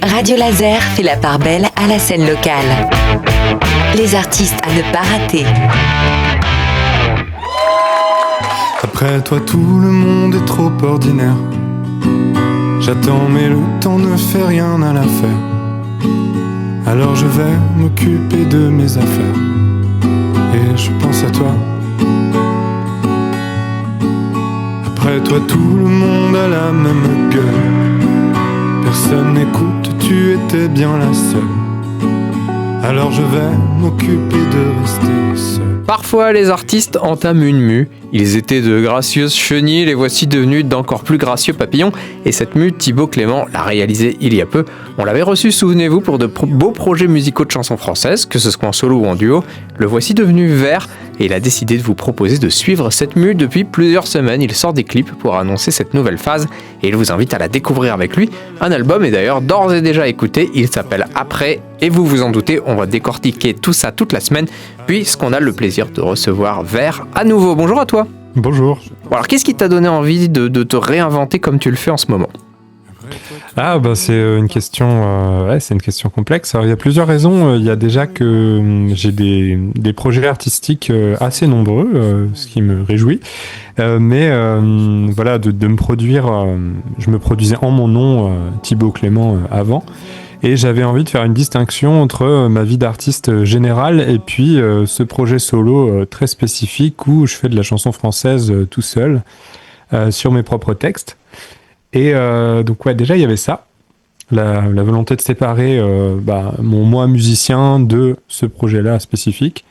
Radio Laser fait la part belle à la scène locale. Les artistes à ne pas rater. Après toi tout le monde est trop ordinaire. J'attends mais le temps ne fait rien à l'affaire. Alors je vais m'occuper de mes affaires. Et je pense à toi. Après toi tout le monde a la même gueule. Personne n'écoute, tu étais bien la seule. Alors je vais m'occuper de rester seul. Parfois, les artistes entament une mue. Ils étaient de gracieuses chenilles, les voici devenus d'encore plus gracieux papillons. Et cette mue, Thibaut Clément l'a réalisée il y a peu. On l'avait reçu, souvenez-vous, pour de beaux projets musicaux de chansons françaises, que ce soit en solo ou en duo. Le voici devenu vert et il a décidé de vous proposer de suivre cette mue depuis plusieurs semaines. Il sort des clips pour annoncer cette nouvelle phase et il vous invite à la découvrir avec lui. Un album est d'ailleurs d'ores et déjà écouté, il s'appelle Après et vous vous en doutez, on va décortiquer tout ça toute la semaine puisqu'on a le plaisir de recevoir Vert à nouveau. Bonjour à toi. Bonjour. Bon, alors qu'est-ce qui t'a donné envie de te réinventer comme tu le fais en ce moment ? C'est une question, c'est une question complexe. Alors, il y a plusieurs raisons. Il y a déjà que j'ai des projets artistiques assez nombreux, ce qui me réjouit. De me produire. Je me produisais en mon nom, Thibaut Clément, avant. Et j'avais envie de faire une distinction entre ma vie d'artiste générale et puis ce projet solo très spécifique où je fais de la chanson française tout seul sur mes propres textes. Et déjà il y avait ça, la volonté de séparer mon moi musicien de ce projet-là spécifique.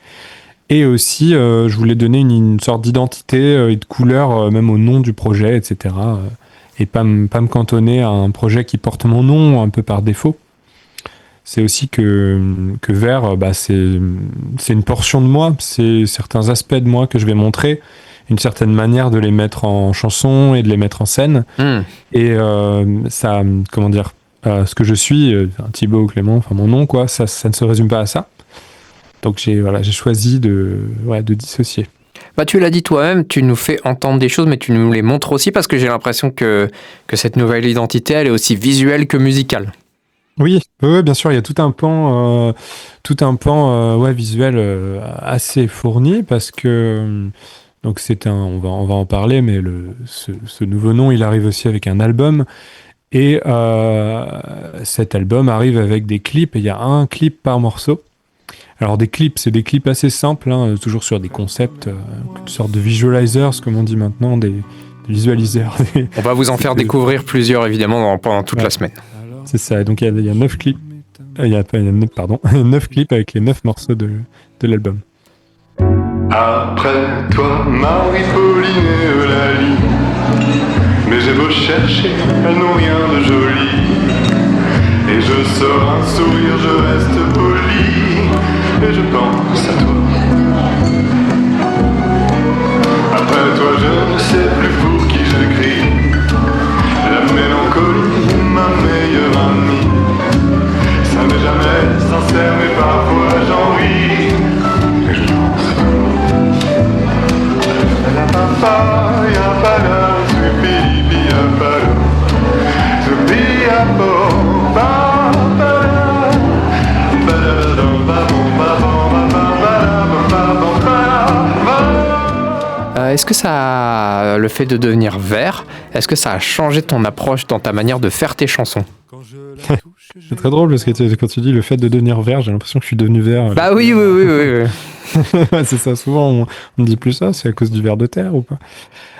Et aussi je voulais donner une sorte d'identité et de couleur même au nom du projet, etc. Et pas me cantonner à un projet qui porte mon nom un peu par défaut. C'est aussi que Vert, c'est une portion de moi, c'est certains aspects de moi que je vais montrer, une certaine manière de les mettre en chanson et de les mettre en scène. Et ça, ce que je suis, Thibaut Clément, enfin mon nom, quoi, ça ne se résume pas à ça. Donc j'ai choisi de dissocier. Tu l'as dit toi-même, tu nous fais entendre des choses, mais tu nous les montres aussi parce que j'ai l'impression que cette nouvelle identité, elle est aussi visuelle que musicale. Oui, bien sûr, il y a tout un pan visuel assez fourni parce que donc on va en parler, mais ce nouveau nom, il arrive aussi avec un album et cet album arrive avec des clips et il y a un clip par morceau. Alors des clips, c'est des clips assez simples, toujours sur des concepts, une sorte de visualizers, comme on dit maintenant, des visualiseurs. On va vous en faire découvrir plusieurs évidemment pendant toute la semaine. C'est ça, donc il y a 9 clips. Il y a 9 clips avec les 9 morceaux de l'album. Après toi, Marie-Pauline et Eulalie. Mais j'ai beau chercher, elles n'ont rien de joli. Et je sors un sourire, je reste poli. Et je pense à toi. Après toi, je ne sais plus pour qui je crie. La mélancolie, ma meilleure amie. Ça n'est jamais sincère, mais parfois j'en ris. Et je pense à toi. La papa, y'a pas là, subi, y'a pas là. Subi, y'a pas, Est-ce que le fait de devenir vert, est-ce que ça a changé ton approche dans ta manière de faire tes chansons ? C'est très drôle parce que quand tu dis le fait de devenir vert, j'ai l'impression que je suis devenu vert. Oui. C'est ça, souvent on me dit plus ça, c'est à cause du ver de terre ou pas ?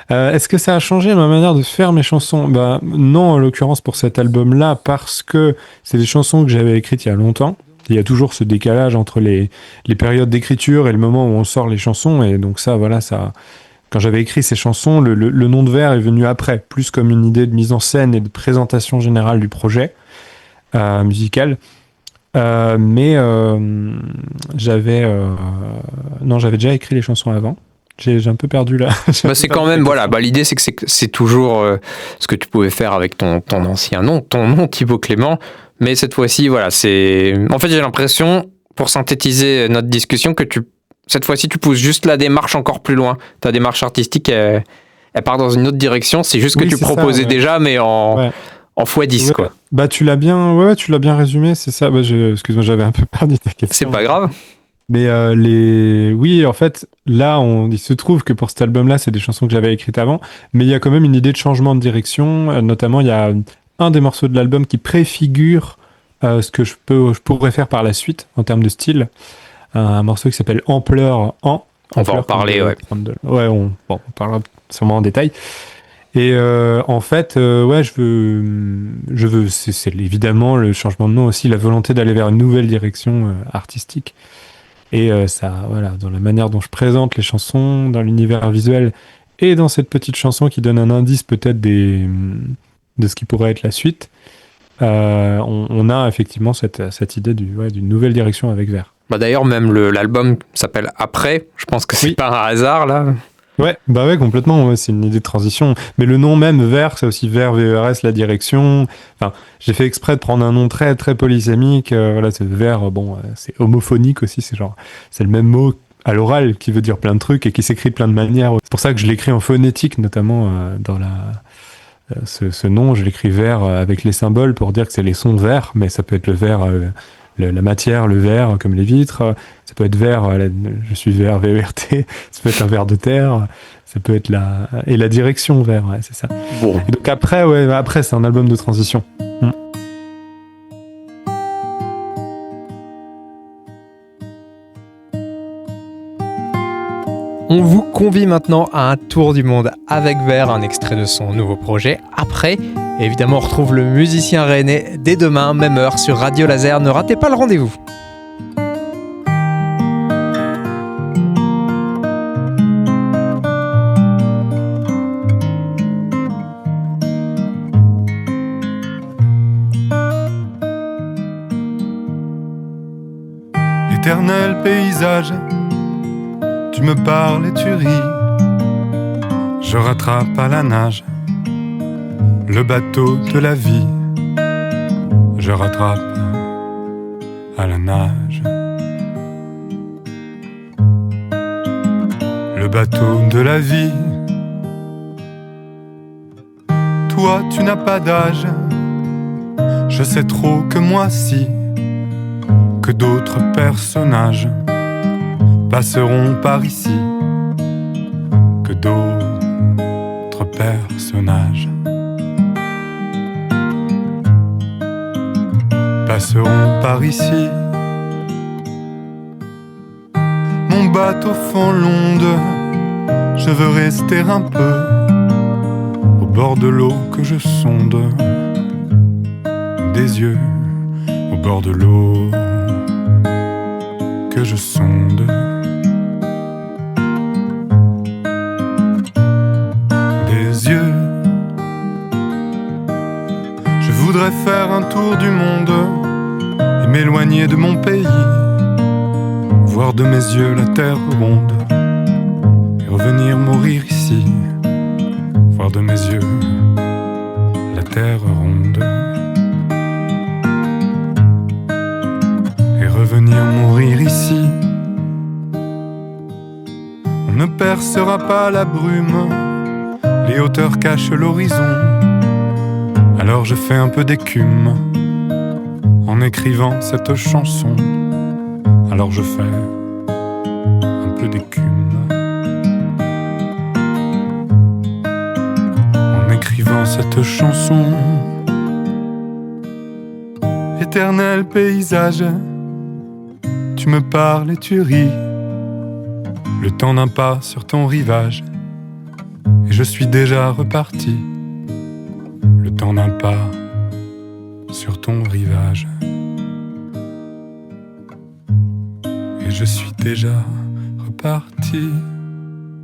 Est-ce que ça a changé ma manière de faire mes chansons ? Non, en l'occurrence pour cet album-là, parce que c'est des chansons que j'avais écrites il y a longtemps. Il y a toujours ce décalage entre les périodes d'écriture et le moment où on sort les chansons, et donc ça. Quand j'avais écrit ces chansons, le nom de Vert est venu après, plus comme une idée de mise en scène et de présentation générale du projet musical. J'avais déjà écrit les chansons avant. J'ai un peu perdu là. C'est quand même, l'idée c'est que c'est toujours ce que tu pouvais faire avec ton ancien nom, ton nom Thibaut Clément, mais cette fois-ci, c'est... En fait, j'ai l'impression, pour synthétiser notre discussion, que cette fois-ci, tu pousses juste la démarche encore plus loin. Ta démarche artistique, elle part dans une autre direction. C'est juste que Oui, tu c'est proposais ça, ouais. déjà, mais en x10, Ouais. quoi. Bah, tu l'as bien résumé, c'est ça. Bah, excuse-moi, j'avais un peu perdu ta question. C'est pas grave. Mais oui, en fait, là, il se trouve que pour cet album-là, c'est des chansons que j'avais écrites avant, mais il y a quand même une idée de changement de direction. Notamment, il y a un des morceaux de l'album qui préfigure ce que je pourrais faire par la suite en termes de style. Un morceau qui s'appelle Ampleur en. On va en Ampleur parler, ouais. Ouais, on parlera sûrement en détail. Et en fait, je veux, c'est évidemment le changement de nom aussi, la volonté d'aller vers une nouvelle direction artistique. Et ça, voilà, dans la manière dont je présente les chansons, dans l'univers visuel, et dans cette petite chanson qui donne un indice peut-être de ce qui pourrait être la suite, on a effectivement cette idée d'une nouvelle direction avec Vert. Bah d'ailleurs, même l'album s'appelle Après. Je pense que c'est pas un hasard, là. Ouais, bah ouais, complètement. Ouais, c'est une idée de transition. Mais le nom même, Vert, c'est aussi Vert, VERS, la direction. Enfin, j'ai fait exprès de prendre un nom très, très polysémique. Voilà, c'est Vert, c'est homophonique aussi. C'est le même mot à l'oral qui veut dire plein de trucs et qui s'écrit de plein de manières. C'est pour ça que je l'écris en phonétique, notamment dans ce nom. Je l'écris Vert avec les symboles pour dire que c'est les sons verts, mais ça peut être le vert. La matière, le verre, comme les vitres, ça peut être vert, je suis vert, VERT, ça peut être un ver de terre, ça peut être la direction vert, ouais, c'est ça. Bon. Et donc après c'est un album de transition. On vous convie maintenant à un tour du monde avec Vert, un extrait de son nouveau projet Après. Et évidemment, on retrouve le musicien rennais dès demain, même heure, sur Radio Laser. Ne ratez pas le rendez-vous. Éternel paysage, tu me parles et tu ris. Je rattrape à la nage le bateau de la vie. Je rattrape à la nage le bateau de la vie. Toi, tu n'as pas d'âge. Je sais trop que moi si, que d'autres personnages passeront par ici, que d'autres personnages passeront par ici. Mon bateau fend l'onde, je veux rester un peu au bord de l'eau que je sonde, des yeux au bord de l'eau que je sonde. Des yeux. Je voudrais faire un tour du monde et m'éloigner de mon pays, voir de mes yeux la terre ronde et revenir mourir ici, voir de mes yeux la terre ronde et revenir mourir ici. On ne percera pas la brume, les hauteurs cachent l'horizon. Alors je fais un peu d'écume en écrivant cette chanson. Alors je fais un peu d'écume en écrivant cette chanson. Éternel paysage, tu me parles et tu ris. Le temps d'un pas sur ton rivage et je suis déjà reparti. Le temps d'un pas sur ton rivage et je suis déjà reparti.